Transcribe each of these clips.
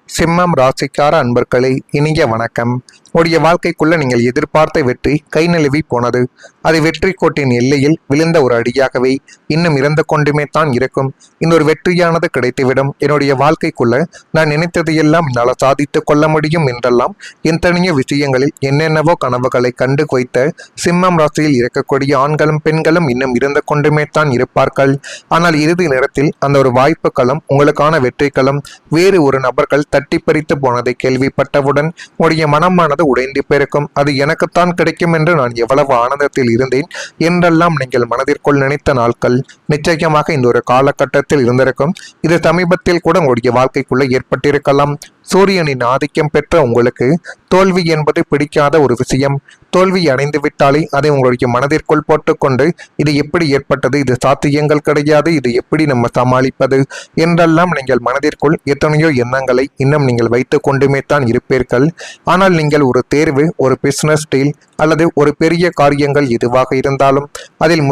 சிம்மம் ராசிக்கார அன்பர்களே, இனிய வணக்கம். உடைய வாழ்க்கைக்குள்ள நீங்கள் எதிர்பார்த்த வெற்றி கை நழுவி போனது. அது வெற்றி கோட்டின் எல்லையில் விழுந்த ஒரு அடியாகவே இன்னும் இறந்து கொண்டுமே தான் இருக்கும். இந்த ஒரு வெற்றியானது கிடைத்துவிடும். என்னுடைய வாழ்க்கைக்குள்ள நான் நினைத்தது எல்லாம் என்னால் சாதித்து கொள்ள முடியும் என்றெல்லாம் எத்தனையோ விஷயங்களில் என்னென்னவோ கனவுகளை கண்டு வைத்த சிம்மம் ராசியில் இருக்கக்கூடிய ஆண்களும் பெண்களும் இன்னும் இறந்து கொண்டுமே தான் இருப்பார்கள். ஆனால் இறுதி நேரத்தில் அந்த ஒரு வாய்ப்புகளும் உங்களுக்கான வெற்றிகளும் வேறு ஒரு நபர்கள் தட்டி பறித்து போனதை கேள்விப்பட்டவுடன் உடைய மனமானது உடைந்து போயிருக்கும். அது எனக்குத்தான் கிடைக்கும் என்று நான் எவ்வளவு ஆனந்தத்தில் இருந்தேன் என்றெல்லாம் நீங்கள் மனதிற்குள் நினைத்த நாட்கள் நிச்சயமாக இந்த ஒரு காலகட்டத்தில் இருந்திருக்கும். இது சமீபத்தில் கூட உங்களுடைய வாழ்க்கைக்குள்ள ஏற்பட்டிருக்கலாம். சூரியனின் ஆதிக்கம் பெற்ற உங்களுக்கு தோல்வி என்பது பிடிக்காத ஒரு விஷயம். தோல்வி அடைந்து விட்டாலே அதை உங்களுடைய மனதிற்குள் போட்டுக்கொண்டு இது எப்படி ஏற்பட்டது, இது சாத்தியங்கள் கிடையாது, இது எப்படி நம்ம சமாளிப்பது என்றெல்லாம் நீங்கள் மனதிற்குள் எத்தனையோ எண்ணங்களை இன்னும் நீங்கள் வைத்து கொண்டுமே தான் இருப்பீர்கள். ஆனால் நீங்கள் ஒரு தேர்வு, ஒரு பிசினஸ் டீல் அல்லது ஒரு பெரிய காரியங்கள் எதுவாக இருந்தாலும் அதில்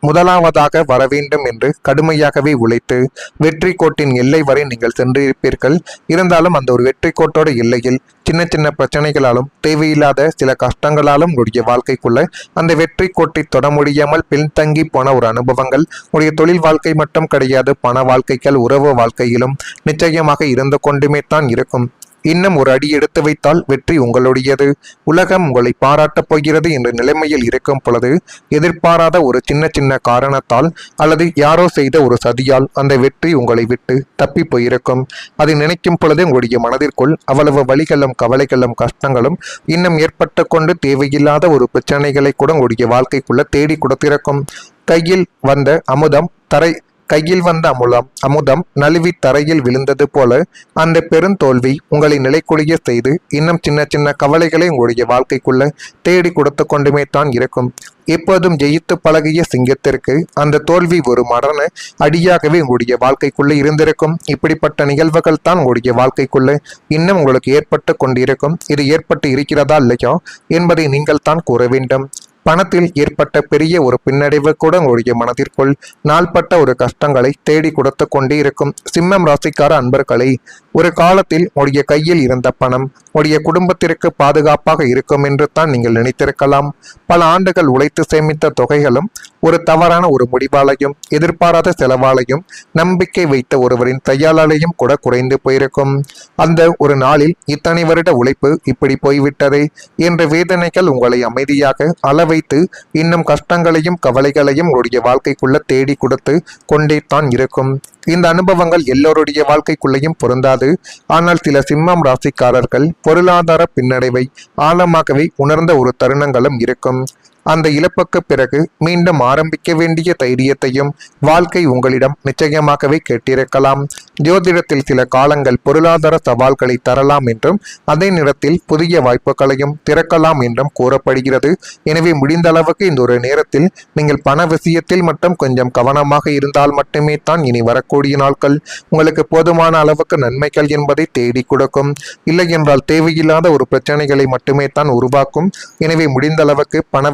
முதலாவதாக வர வேண்டும் என்று கடுமையாகவே உழைத்து வெற்றி கோட்டின் எல்லை வரை நீங்கள் சென்றிருப்பீர்கள். இருந்தாலும் அந்த ஒரு வெற்றி கோட்டோட எல்லையில் சின்ன சின்ன பிரச்சனைகளாலும் தேவையில்லாத சில கஷ்டங்களாலும் உடைய வாழ்க்கைக்குள்ள அந்த வெற்றி கோட்டை தொட முடியாமல் பின்தங்கி போன ஒரு அனுபவங்கள் உடைய தொழில் வாழ்க்கை மட்டும் கிடையாது, பண வாழ்க்கைகள், உறவு வாழ்க்கையிலும் நிச்சயமாக இருந்து கொண்டுமே தான் இருக்கும். இன்னும் ஒரு அடி எடுத்து வைத்தால் வெற்றி உங்களுடையது. உலகம் உங்களை பாராட்டப் போகிறது என்ற நிலைமையில் இருக்கும் பொழுது எதிர்பாராத ஒரு சின்ன சின்ன காரணத்தால் அல்லது யாரோ செய்த ஒரு சதியால் அந்த வெற்றி உங்களை விட்டு தப்பி போயிருக்கும். அதை நினைக்கும் பொழுது உங்களுடைய மனதிற்குள் அவ்வளவு வலிகளும் கவலைகளும் கஷ்டங்களும் இன்னும் ஏற்பட்டு கொண்டு தேவையில்லாத ஒரு பிரச்சனைகளை கூட உங்களுடைய வாழ்க்கைக்குள்ள தேடி கொடுத்திருக்கும். கையில் வந்த அமுதம் நழுவி தரையில் விழுந்தது போல அந்த பெருந்தோல்வி உங்களை நிலைக்குழிய செய்து இன்னும் சின்ன சின்ன கவலைகளை உங்களுடைய வாழ்க்கைக்குள்ள தேடி கொடுத்து கொண்டுமே தான் இருக்கும். எப்போதும் ஜெயித்து பழகிய சிங்கத்திற்கு அந்த தோல்வி ஒரு மரண அடியாகவே உங்களுடைய வாழ்க்கைக்குள்ள இருந்திருக்கும். இப்படிப்பட்ட நிகழ்வுகள் தான் உங்களுடைய வாழ்க்கைக்குள்ள இன்னும் உங்களுக்கு ஏற்பட்டு கொண்டிருக்கும். இது ஏற்பட்டு இருக்கிறதா இல்லையா என்பதை நீங்கள் தான் கூற வேண்டும். பணத்தில் ஏற்பட்ட பெரிய ஒரு பின்னடைவு கூட உங்களுடைய மனதிற்குள் நாள்பட்ட ஒரு கஷ்டங்களை தேடி கொடுத்து கொண்டே இருக்கும். சிம்மம் ராசிக்கார அன்பர்களை, ஒரு காலத்தில் உடைய கையில் இருந்த பணம் உடைய குடும்பத்திற்கு பாதுகாப்பாக இருக்கும் என்று தான் நீங்கள் நினைத்திருக்கலாம். பல ஆண்டுகள் உழைத்து சேமித்த தொகைகளும் ஒரு தவறான ஒரு முடிவாலையும் எதிர்பாராத செலவாலையும் நம்பிக்கை வைத்த ஒருவரின் கையாளாலையும் கூட குறைந்து போயிருக்கும். அந்த ஒரு நாளில் இத்தனை வருட உழைப்பு இப்படி போய்விட்டதே என்ற வேதனைகள் உங்களை அமைதியாக அளவைத்து இன்னும் கஷ்டங்களையும் கவலைகளையும் உங்களுடைய வாழ்க்கைக்குள்ள தேடி கொடுத்து கொண்டே தான் இருக்கும். இந்த அனுபவங்கள் எல்லோருடைய வாழ்க்கைக்குள்ளேயும் பொருந்தாது. ஆனால் சில சிம்மம் ராசிக்காரர்கள் பொருளாதார பின்னடைவை ஆழமாகவே உணர்ந்த ஒரு தருணங்களும் இருக்கும். அந்த இழப்புக்கு பிறகு மீண்டும் ஆரம்பிக்க வேண்டிய தைரியத்தையும் வாழ்க்கை உங்களிடம் நிச்சயமாகவே கேட்டிருக்கலாம். ஜோதிடத்தில் சில காலங்கள் பொருளாதார சவால்களை தரலாம் என்றும் அதே நேரத்தில் புதிய வாய்ப்புகளையும் திறக்கலாம் என்றும் கூறப்படுகிறது. எனவே முடிந்த அளவுக்கு இந்த ஒரு நேரத்தில் நீங்கள் பண விஷயத்தில் மட்டும் கொஞ்சம் கவனமாக இருந்தால் மட்டுமே தான் இனி வரக்கூடிய நாட்கள் உங்களுக்கு போதுமான அளவுக்கு நன்மைகள் என்பதை தேடி கொடுக்கும். இல்லை என்றால் தேவையில்லாத ஒரு பிரச்சனைகளை மட்டுமே தான் உருவாக்கும். எனவே முடிந்த அளவுக்கு பண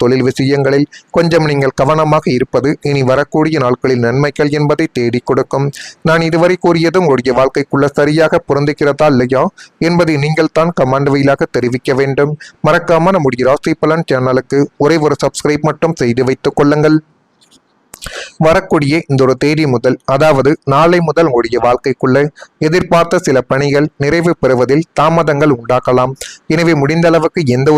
தொழில் விஷயங்களில் கொஞ்சம் நீங்கள் கவனமாக இருப்பது இனி வரக்கூடிய நாட்களில் நன்மைகள் என்பதை தேடி கொடுக்கும். நான் இதுவரை கூறியதும் உங்களுடைய வாழ்க்கைக்குள்ள சரியாக பொருந்துகிறதா இல்லையா என்பதை நீங்கள் தான் கமெண்ட் வாயிலாக தெரிவிக்க வேண்டும். மறக்காம நம்முடைய ராசி பலன் சேனலுக்கு ஒரே ஒரு சப்ஸ்கிரைப் மட்டும் செய்து வைத்துக் கொள்ளுங்கள். வரக்கூடிய இந்த ஒரு தேதி முதல், அதாவது நாளை முதல் உங்களுடைய வாழ்க்கைக்குள்ள எதிர்பார்த்த சில பணிகள் நிறைவு பெறுவதில் தாமதங்கள் உண்டாக்கலாம். எனவே முடிந்த அளவுக்கு எந்த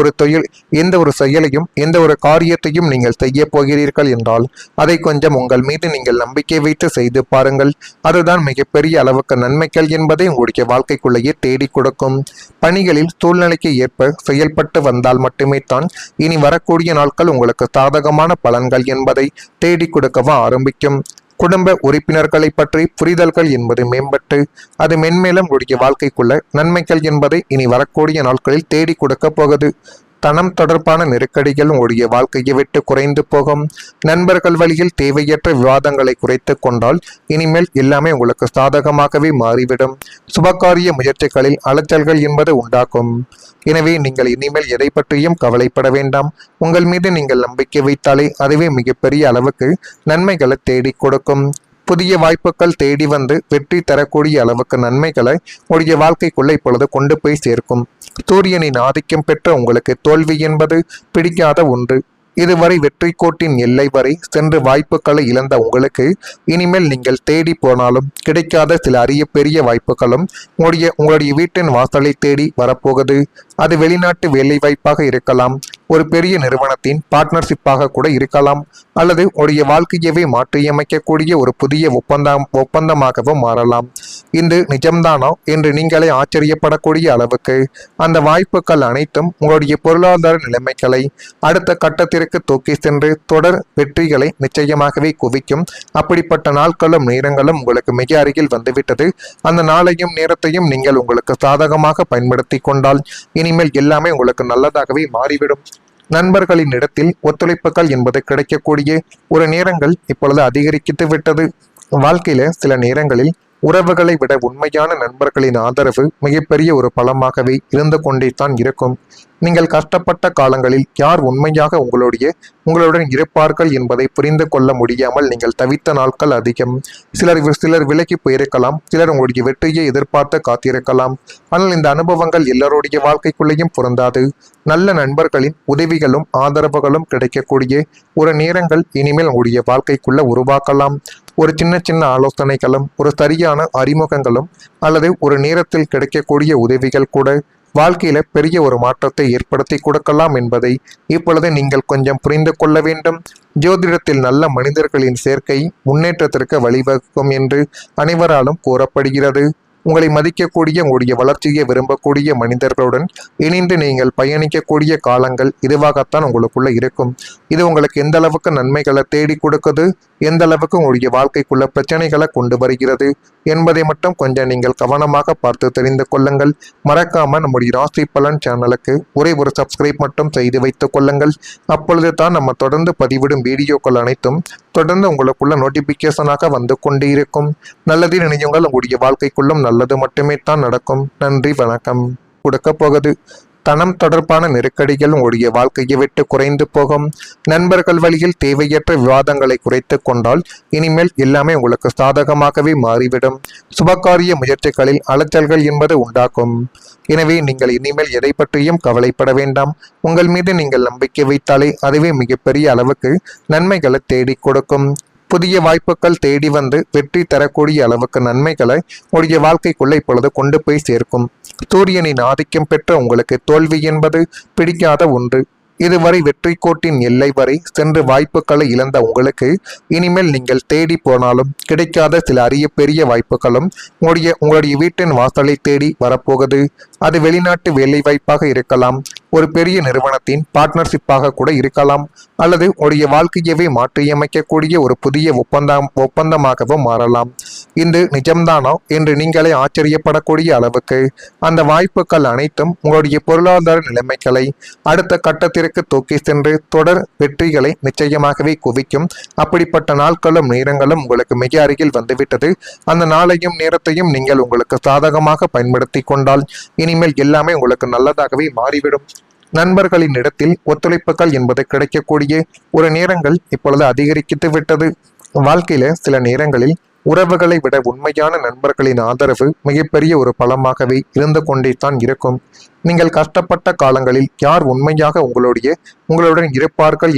ஒரு செயலையும் எந்த ஒரு காரியத்தையும் நீங்கள் செய்ய போகிறீர்கள் என்றால் அதை கொஞ்சம் உங்கள் மீது நீங்கள் நம்பிக்கை வைத்து செய்து பாருங்கள். அதுதான் மிகப்பெரிய அளவுக்கு நன்மைகள் என்பதை உங்களுடைய வாழ்க்கைக்குள்ளேயே தேடி கொடுக்கும். பணிகளில் சூழ்நிலைக்கு ஏற்ப செயல்பட்டு வந்தால் மட்டுமே தான் இனி வரக்கூடிய நாட்கள் உங்களுக்கு சாதகமான பலன்கள் என்பதை தேடி கொடுக்க ஆரம்பிக்கும். குடும்ப உறுப்பினர்களை பற்றி புரிதல்கள் என்பது மேம்பட்டு அது மென்மேலும் உடைய வாழ்க்கைக்குள்ள நன்மைகள் என்பதை இனி வரக்கூடிய நாட்களில் தேடி கொடுக்க போகுது. தனம் தொடர்பான நெருக்கடிகள் உங்களுடைய வாழ்க்கையை விட்டு குறைந்து போகும். நண்பர்கள் வழியில் தேவையற்ற விவாதங்களை குறைத்து கொண்டால் இனிமேல் எல்லாமே உங்களுக்கு சாதகமாகவே மாறிவிடும். சுபகாரிய முயற்சிகளில் அலைச்சல்கள் என்பது உண்டாகும். எனவே நீங்கள் இனிமேல் எதை பற்றியும் கவலைப்பட வேண்டாம். உங்கள் மீது நீங்கள் நம்பிக்கை வைத்தாலே அதுவே மிகப்பெரிய அளவுக்கு நன்மைகளை தேடி கொடுக்கும். புதிய வாய்ப்புகள் தேடி வந்து வெற்றி தரக்கூடிய அளவுக்கு நன்மைகளை உங்களுடைய வாழ்க்கைக்குள்ள இப்பொழுது கொண்டு போய் சேர்க்கும். சூரியனின் ஆதிக்கம் பெற்ற உங்களுக்கு தோல்வி என்பது பிடிக்காத ஒன்று. இதுவரை வெற்றி கோட்டின் எல்லை வரை சென்று வாய்ப்புகளை இழந்த உங்களுக்கு இனிமேல் நீங்கள் தேடி போனாலும் கிடைக்காத சில அரிய பெரிய வாய்ப்புகளும் உங்களுடைய வீட்டின் வாசலை தேடி வரப்போகுது. அது வெளிநாட்டு வேலை வாய்ப்பாக இருக்கலாம், ஒரு பெரிய நிறுவனத்தின் பார்ட்னர்ஷிப்பாக கூட இருக்கலாம், அல்லது உங்களுடைய வாழ்க்கையவே மாற்றியமைக்கக்கூடிய ஒரு புதிய ஒப்பந்தமாகவும் மாறலாம். இது நிஜம்தானோ என்று நீங்களே ஆச்சரியப்படக்கூடிய அளவுக்கு அந்த வாய்ப்புகள் அனைத்தும் உங்களுடைய பொருளாதார நிலைமைகளை அடுத்த கட்டத்திற்கு தூக்கி சென்று தொடர் வெற்றிகளை நிச்சயமாகவே குவிக்கும். அப்படிப்பட்ட நாட்களும் நேரங்களும் உங்களுக்கு மிக அருகில் வந்துவிட்டது. அந்த நாளையும் நேரத்தையும் நீங்கள் உங்களுக்கு சாதகமாக பயன்படுத்தி கொண்டால் இனிமேல் எல்லாமே உங்களுக்கு நல்லதாகவே மாறிவிடும். நண்பர்களின் இடத்தில் ஒத்துழைப்புகள் என்பது கிடைக்கக்கூடிய ஒரு நேரங்கள் இப்பொழுது அதிகரித்து விட்டது. வாழ்க்கையில சில நேரங்களில் உறவுகளை விட உண்மையான நண்பர்களின் ஆதரவு மிகப்பெரிய ஒரு பலமாகவே இருந்து கொண்டே தான் இருக்கும். நீங்கள் கஷ்டப்பட்ட காலங்களில் யார் உண்மையாக உங்களுடன் இருப்பார்கள் என்பதை புரிந்து கொள்ள முடியாமல் நீங்கள் தவித்த நாட்கள் அதிகம். சிலர் விலகி போயிருக்கலாம், சிலர் உங்களுடைய வெற்றியை எதிர்பார்த்து காத்திருக்கலாம். ஆனால் இந்த அனுபவங்கள் எல்லோருடைய வாழ்க்கைக்குள்ளேயும் பொருந்தாது. நல்ல நண்பர்களின் உதவிகளும் ஆதரவுகளும் கிடைக்கக்கூடிய ஒரு நேரங்கள் இனிமேல் உங்களுடைய வாழ்க்கைக்குள்ள உருவாக்கலாம். ஒரு சின்ன சின்ன ஆலோசனைகளும் ஒரு சரியான அறிமுகங்களும் அல்லது ஒரு நேரத்தில் கிடைக்கக்கூடிய உதவிகள் கூட வாழ்க்கையில பெரிய ஒரு மாற்றத்தை ஏற்படுத்தி கொடுக்கலாம் என்பதை இப்பொழுது நீங்கள் கொஞ்சம் புரிந்து கொள்ள வேண்டும். ஜோதிடத்தில் நல்ல மனிதர்களின் சேர்க்கை முன்னேற்றத்திற்கு வழிவகுக்கும் என்று அனைவராலும் கூறப்படுகிறது. உங்களை மதிக்கக்கூடிய உங்களுடைய வளர்ச்சியை விரும்பக்கூடிய மனிதர்களுடன் இணைந்து நீங்கள் பயணிக்கக்கூடிய காலங்கள் இதுவாகத்தான் உங்களுக்குள்ள இருக்கும். இது உங்களுக்கு எந்த அளவுக்கு நன்மைகளை தேடி கொடுக்குது, எந்த அளவுக்கு உங்களுடைய வாழ்க்கைக்குள்ள பிரச்சனைகளை கொண்டு வருகிறது என்பதை மட்டும் கொஞ்சம் நீங்கள் கவனமாக பார்த்து தெரிந்து கொள்ளுங்கள். மறக்காம நம்முடைய ராசி பலன் சேனலுக்கு ஒரே ஒரு சப்ஸ்கிரைப் மட்டும் செய்து வைத்துக் கொள்ளுங்கள். அப்பொழுது தான் நம்ம தொடர்ந்து பதிவிடும் வீடியோக்கள் அனைத்தும் தொடர்ந்து உங்களுக்குள்ள நோட்டிபிகேஷனாக வந்து கொண்டே இருக்கும். நல்லது நினையுங்கள், உங்களுடைய வாழ்க்கைக்குள்ளும் நல்லது மட்டுமே தான் நடக்கும். நன்றி, வணக்கம். கொடுக்க போகுது தனம் தொடர்பான நெருக்கடிகள் உங்களுடைய வாழ்க்கையை விட்டு குறைந்து போகும். நண்பர்கள் வழியில் தேவையற்ற விவாதங்களை குறைத்து கொண்டால் இனிமேல் எல்லாமே உங்களுக்கு சாதகமாகவே மாறிவிடும். சுபகாரிய முயற்சிகளில் அலைச்சல்கள் என்பது உண்டாகும். எனவே நீங்கள் இனிமேல் எதை பற்றியும் கவலைப்பட வேண்டாம். உங்கள் மீது நீங்கள் நம்பிக்கை வைத்தாலே அதுவே மிகப்பெரிய அளவுக்கு நன்மைகளை தேடி கொடுக்கும். புதிய வாய்ப்புகள் தேடி வந்து வெற்றி தரக்கூடிய அளவுக்கு நன்மைகளை உங்களுடைய வாழ்க்கைக்குள்ள இப்பொழுது கொண்டு போய் சேர்க்கும். சூரியனின் ஆதிக்கம் பெற்ற உங்களுக்கு தோல்வி என்பது பிடிக்காத ஒன்று. இதுவரை வெற்றி கோட்டின் எல்லை வரை சென்று வாய்ப்புகளை இழந்த உங்களுக்கு இனிமேல் நீங்கள் தேடி போனாலும் கிடைக்காத சில அரிய பெரிய வாய்ப்புகளும் உங்களுடைய வீட்டின் வாசலை தேடி வரப்போகுது. அது வெளிநாட்டு வேலை வாய்ப்பாக இருக்கலாம், ஒரு பெரிய நிறுவனத்தின் பார்ட்னர்ஷிப்பாக கூட இருக்கலாம், அல்லது உங்களுடைய வாழ்க்கையவே மாற்றியமைக்கக்கூடிய ஒரு புதிய ஒப்பந்தமாகவும் மாறலாம். இது நிஜம்தானோ என்று நீங்களே ஆச்சரியப்படக்கூடிய அளவுக்கு அந்த வாய்ப்புகள் அனைத்தும் உங்களுடைய பொருளாதார நிலைமைகளை அடுத்த கட்டத்திற்கு தூக்கி சென்று தொடர் வெற்றிகளை நிச்சயமாகவே குவிக்கும். அப்படிப்பட்ட நாட்களும் நேரங்களும் உங்களுக்கு மிக அருகில் வந்துவிட்டது. அந்த நாளையும் நேரத்தையும் நீங்கள் உங்களுக்கு சாதகமாக பயன்படுத்தி கொண்டால் இனிமேல் எல்லாமே உங்களுக்கு நல்லதாகவே மாறிவிடும். நண்பர்களின் இடத்தில் ஒத்துழைப்புகள் என்பது கிடைக்கக்கூடிய ஒரு நேரங்கள் இப்பொழுது அதிகரித்து விட்டது. வாழ்க்கையில சில நேரங்களில் உறவுகளை விட உண்மையான நண்பர்களின் ஆதரவு மிகப்பெரிய ஒரு பலமாகவே இருந்து கொண்டே தான் இருக்கும். நீங்கள் கஷ்டப்பட்ட காலங்களில் யார் உண்மையாக உங்களுடன் இருப்பார்கள்